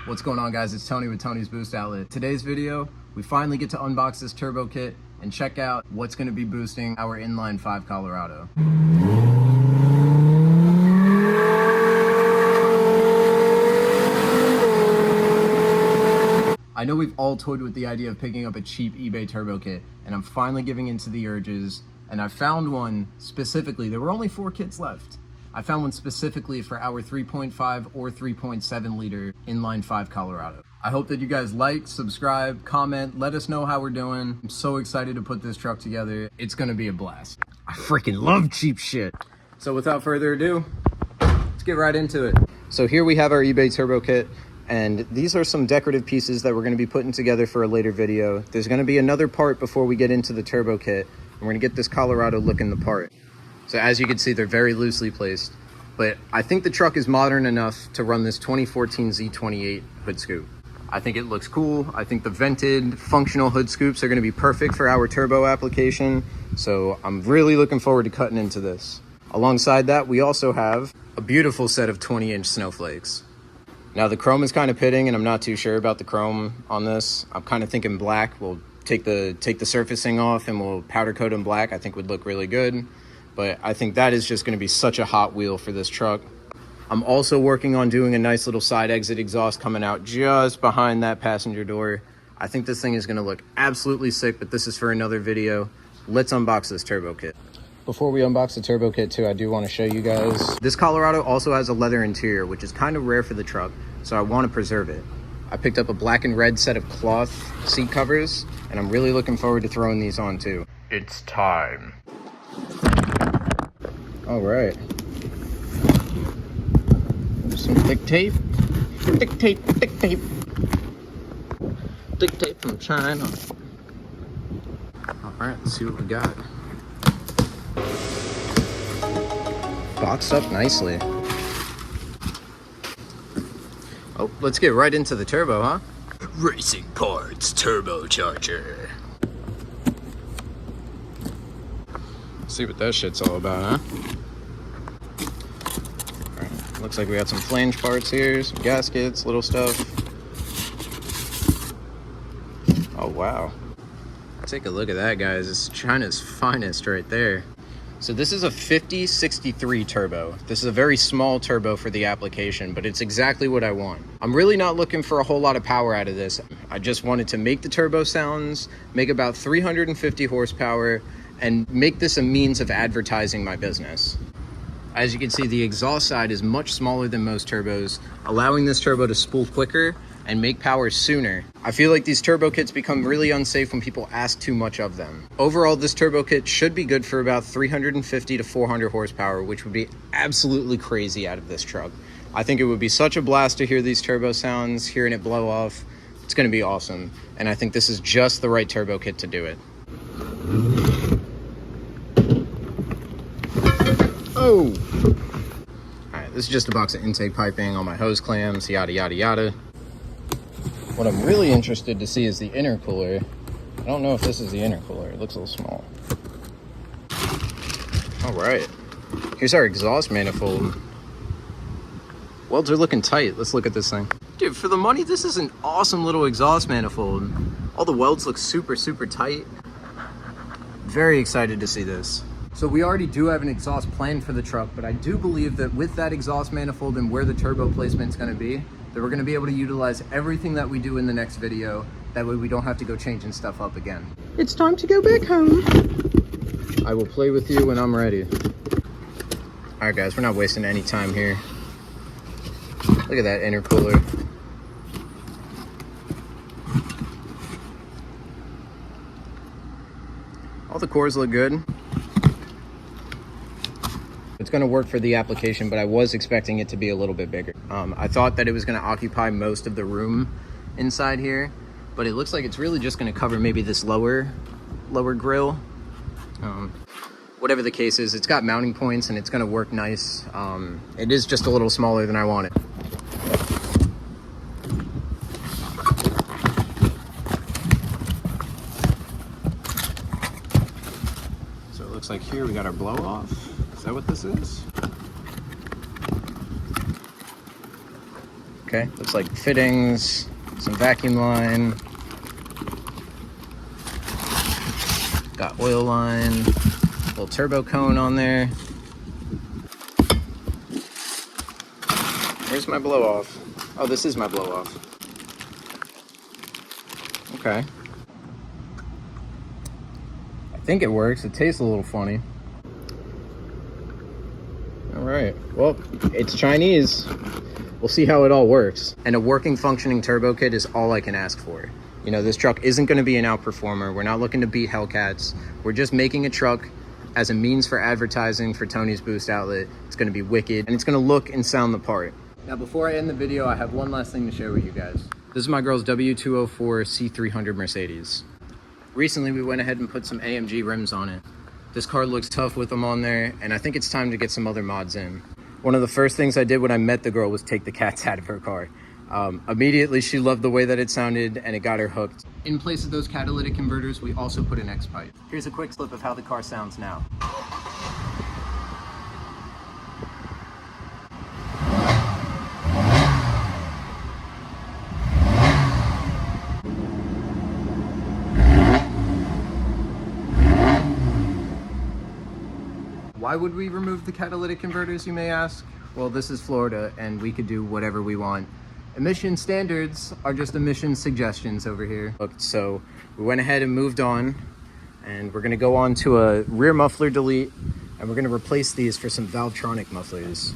What's going on, guys? It's Tony with Tony's Boost Outlet. Today's video, we finally get to unbox this turbo kit and check out what's going to be boosting our inline 5 Colorado. I know we've all toyed with the idea of picking up a cheap eBay turbo kit, and I'm finally giving into the urges, and I found one specifically. There were only 4 kits left. I found one specifically for our 3.5 or 3.7 liter inline 5 Colorado. I hope that you guys like, subscribe, comment, let us know how we're doing. I'm so excited to put this truck together. It's gonna be a blast. I freaking love cheap shit. So without further ado, let's get right into it. So here we have our eBay turbo kit, and these are some decorative pieces that we're gonna be putting together for a later video. There's gonna be another part before we get into the turbo kit, and we're gonna get this Colorado looking the part. So as you can see, they're very loosely placed, but I think the truck is modern enough to run this 2014 Z28 hood scoop. I think it looks cool. I think the vented functional hood scoops are gonna be perfect for our turbo application. So I'm really looking forward to cutting into this. Alongside that, we also have a beautiful set of 20-inch snowflakes. Now the chrome is kind of pitting, and I'm not too sure about the chrome on this. I'm kind of thinking black. We'll take the surfacing off and we'll powder coat them black. I think would look really good. But I think that is just going to be such a hot wheel for this truck. I'm also working on doing a nice little side exit exhaust coming out just behind that passenger door. I think this thing is going to look absolutely sick, but this is for another video. Let's unbox this turbo kit. Before we unbox the turbo kit too, I do want to show you guys. This Colorado also has a leather interior, which is kind of rare for the truck, so I want to preserve it. I picked up a black and red set of cloth seat covers, and I'm really looking forward to throwing these on too. It's time. All right. Some thick tape. Thick tape, thick tape. Thick tape from China. All right, let's see what we got. Boxed up nicely. Oh, let's get right into the turbo, huh? Racing parts turbocharger. See what that shit's all about, huh? All right. Looks like we got some flange parts here, some gaskets, little stuff. Oh, wow. Take a look at that, guys. It's China's finest right there. So this is a 5063 turbo. This is a very small turbo for the application, but it's exactly what I want. I'm really not looking for a whole lot of power out of this. I just wanted to make the turbo sounds, make about 350 horsepower, and make this a means of advertising my business. As you can see, the exhaust side is much smaller than most turbos, allowing this turbo to spool quicker and make power sooner. I feel like these turbo kits become really unsafe when people ask too much of them. Overall, this turbo kit should be good for about 350 to 400 horsepower, which would be absolutely crazy out of this truck. I think it would be such a blast to hear these turbo sounds, hearing it blow off. It's gonna be awesome. And I think this is just the right turbo kit to do it. Oh! Alright, this is just a box of intake piping, all my hose clamps, yada yada yada. What I'm really interested to see is the intercooler. I don't know if this is the intercooler. It looks a little small. Alright. Here's our exhaust manifold. Welds are looking tight. Let's look at this thing. Dude, for the money, this is an awesome little exhaust manifold. All the welds look super, super tight. Very excited to see this. So we already do have an exhaust planned for the truck, but I do believe that with that exhaust manifold and where the turbo placement is going to be, that we're going to be able to utilize everything that we do in the next video. That way we don't have to go changing stuff up again. It's time to go back home. I will play with you when I'm ready. All right, guys, we're not wasting any time here. Look at that intercooler. All the cores look good. It's going to work for the application, but I was expecting it to be a little bit bigger. I thought that it was going to occupy most of the room inside here, but it looks like it's really just going to cover maybe this lower grill. Whatever the case is, it's got mounting points and it's going to work nice. It is just a little smaller than I wanted. So it looks like here we got our blow off. Is that what this is? Okay, looks like fittings, some vacuum line, got oil line, little turbo cone on there. Where's my blow off? Oh, this is my blow off. Okay. I think it works. It tastes a little funny. All right, well, it's Chinese. We'll see how it all works. And a working, functioning turbo kit is all I can ask for. You know, this truck isn't gonna be an outperformer. We're not looking to beat Hellcats. We're just making a truck as a means for advertising for Tony's Boost Outlet. It's gonna be wicked, and it's gonna look and sound the part. Now, before I end the video, I have one last thing to share with you guys. This is my girl's W204 C300 Mercedes. Recently, we went ahead and put some AMG rims on it. This car looks tough with them on there, and I think it's time to get some other mods in. One of the first things I did when I met the girl was take the cats out of her car. Immediately, she loved the way that it sounded, and it got her hooked. In place of those catalytic converters, we also put an X-pipe. Here's a quick clip of how the car sounds now. Why would we remove the catalytic converters, you may ask? Well, this is Florida, and we could do whatever we want. Emission standards are just emission suggestions over here. So we went ahead and moved on, and we're gonna go on to a rear muffler delete, and we're gonna replace these for some Valvetronic mufflers.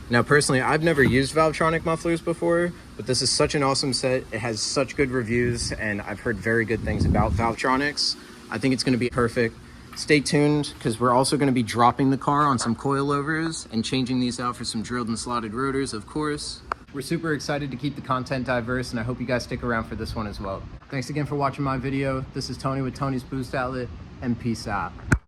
Now, personally, I've never used Valvetronic mufflers before, but this is such an awesome set. It has such good reviews, and I've heard very good things about Valvetronics. I think it's gonna be perfect. Stay tuned, because we're also going to be dropping the car on some coilovers and changing these out for some drilled and slotted rotors, of course. We're super excited to keep the content diverse, and I hope you guys stick around for this one as well. Thanks again for watching my video. This is Tony with Tony's Boost Outlet, and peace out.